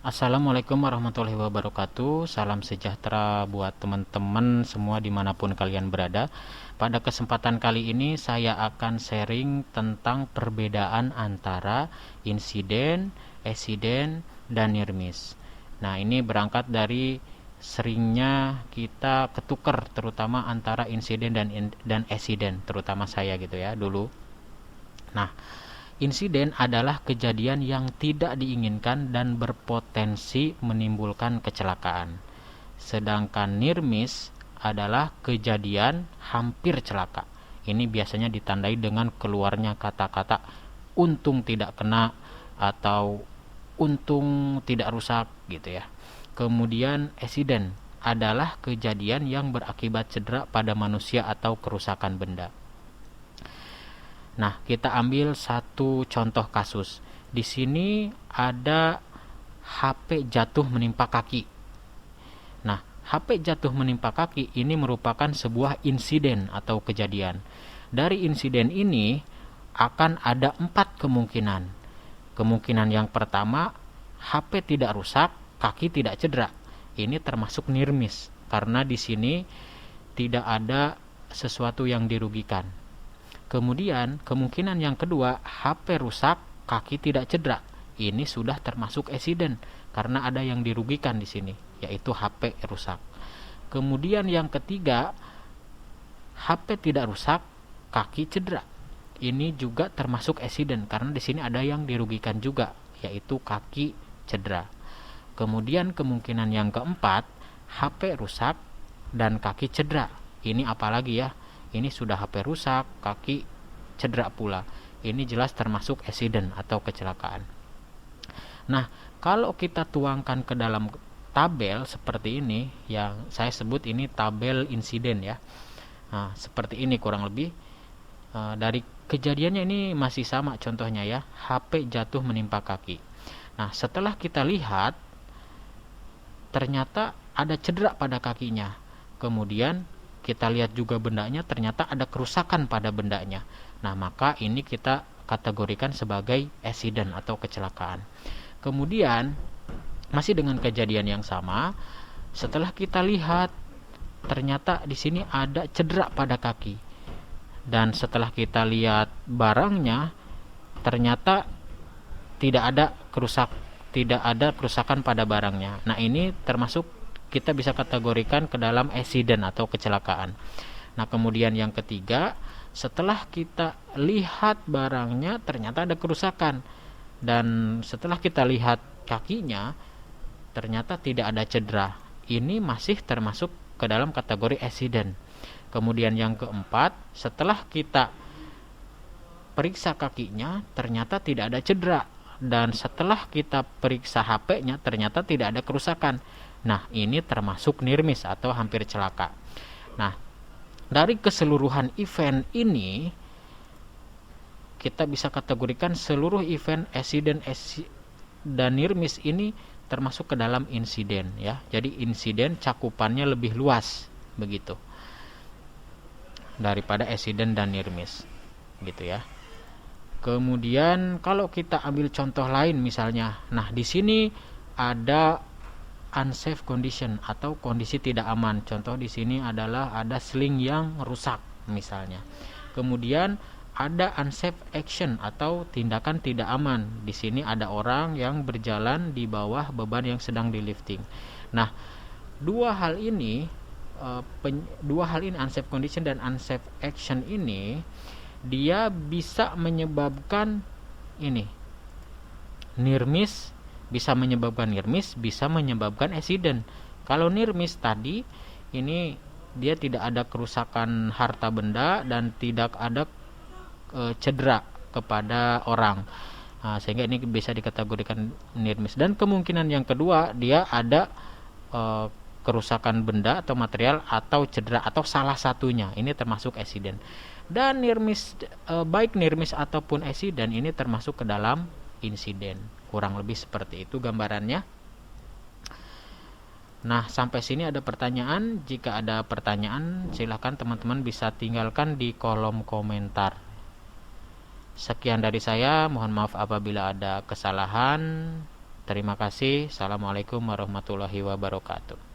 Assalamualaikum warahmatullahi wabarakatuh. Salam sejahtera buat teman-teman semua dimanapun kalian berada. Pada kesempatan kali ini saya akan sharing tentang perbedaan antara insiden, eksiden, dan near miss. Nah, ini berangkat dari seringnya kita ketukar terutama antara insiden dan eksiden, terutama saya gitu ya dulu. Nah, insiden adalah kejadian yang tidak diinginkan dan berpotensi menimbulkan kecelakaan. Sedangkan near miss adalah kejadian hampir celaka. Ini biasanya ditandai dengan keluarnya kata-kata untung tidak kena atau untung tidak rusak gitu ya. Kemudian accident adalah kejadian yang berakibat cedera pada manusia atau kerusakan benda. Nah, kita ambil satu contoh kasus. Di sini ada HP jatuh menimpa kaki. Nah, HP jatuh menimpa kaki ini merupakan sebuah insiden atau kejadian. Dari insiden ini akan ada 4 kemungkinan. Kemungkinan yang pertama, HP tidak rusak, kaki tidak cedera. Ini termasuk near miss karena di sini tidak ada sesuatu yang dirugikan. Kemudian, kemungkinan yang kedua, HP rusak, kaki tidak cedera. Ini sudah termasuk accident karena ada yang dirugikan di sini, yaitu HP rusak. Kemudian yang ketiga, HP tidak rusak, kaki cedera. Ini juga termasuk accident karena di sini ada yang dirugikan juga, yaitu kaki cedera. Kemudian kemungkinan yang keempat, HP rusak dan kaki cedera. Ini apalagi ya? Ini sudah HP rusak, kaki cedera pula. Ini jelas termasuk accident atau kecelakaan. Nah, kalau kita tuangkan ke dalam tabel seperti ini, yang saya sebut ini tabel insiden ya. Nah, seperti ini kurang lebih. Dari kejadiannya ini masih sama contohnya ya, HP jatuh menimpa kaki. Nah, setelah kita lihat, ternyata ada cedera pada kakinya. Kemudian kita lihat juga bendanya, ternyata ada kerusakan pada bendanya. Nah, maka ini kita kategorikan sebagai accident atau kecelakaan. Kemudian masih dengan kejadian yang sama, setelah kita lihat ternyata di sini ada cedera pada kaki. Dan setelah kita lihat barangnya, ternyata tidak ada kerusakan pada barangnya. Nah, ini termasuk kita bisa kategorikan ke dalam accident atau kecelakaan. Nah, kemudian yang ketiga, setelah kita lihat barangnya ternyata ada kerusakan, dan setelah kita lihat kakinya ternyata tidak ada cedera. Ini masih termasuk ke dalam kategori accident. Kemudian yang keempat, setelah kita periksa kakinya ternyata tidak ada cedera, dan setelah kita periksa HP-nya ternyata tidak ada kerusakan. Nah, ini termasuk near miss atau hampir celaka. Nah, dari keseluruhan event ini kita bisa kategorikan seluruh event accident dan near miss ini termasuk ke dalam insiden ya. Jadi insiden cakupannya lebih luas begitu daripada accident dan near miss gitu ya. Kemudian kalau kita ambil contoh lain misalnya, nah di sini ada unsafe condition atau kondisi tidak aman. Contoh di sini adalah ada sling yang rusak misalnya. Kemudian ada unsafe action atau tindakan tidak aman. Di sini ada orang yang berjalan di bawah beban yang sedang di lifting. Nah, dua hal ini unsafe condition dan unsafe action ini dia bisa menyebabkan ini near miss, bisa menyebabkan near miss, bisa menyebabkan accident. Kalau near miss tadi ini dia tidak ada kerusakan harta benda dan tidak ada cedera kepada orang. Nah, sehingga ini bisa dikategorikan near miss. Dan kemungkinan yang kedua, dia ada kerusakan benda atau material atau cedera atau salah satunya. Ini termasuk accident. Dan near miss, baik near miss ataupun accident ini termasuk ke dalam insiden. Kurang lebih seperti itu gambarannya. Nah, sampai sini ada pertanyaan. Jika ada pertanyaan, silahkan teman-teman bisa tinggalkan di kolom komentar. Sekian dari saya, mohon maaf apabila ada kesalahan. Terima kasih. Assalamualaikum warahmatullahi wabarakatuh.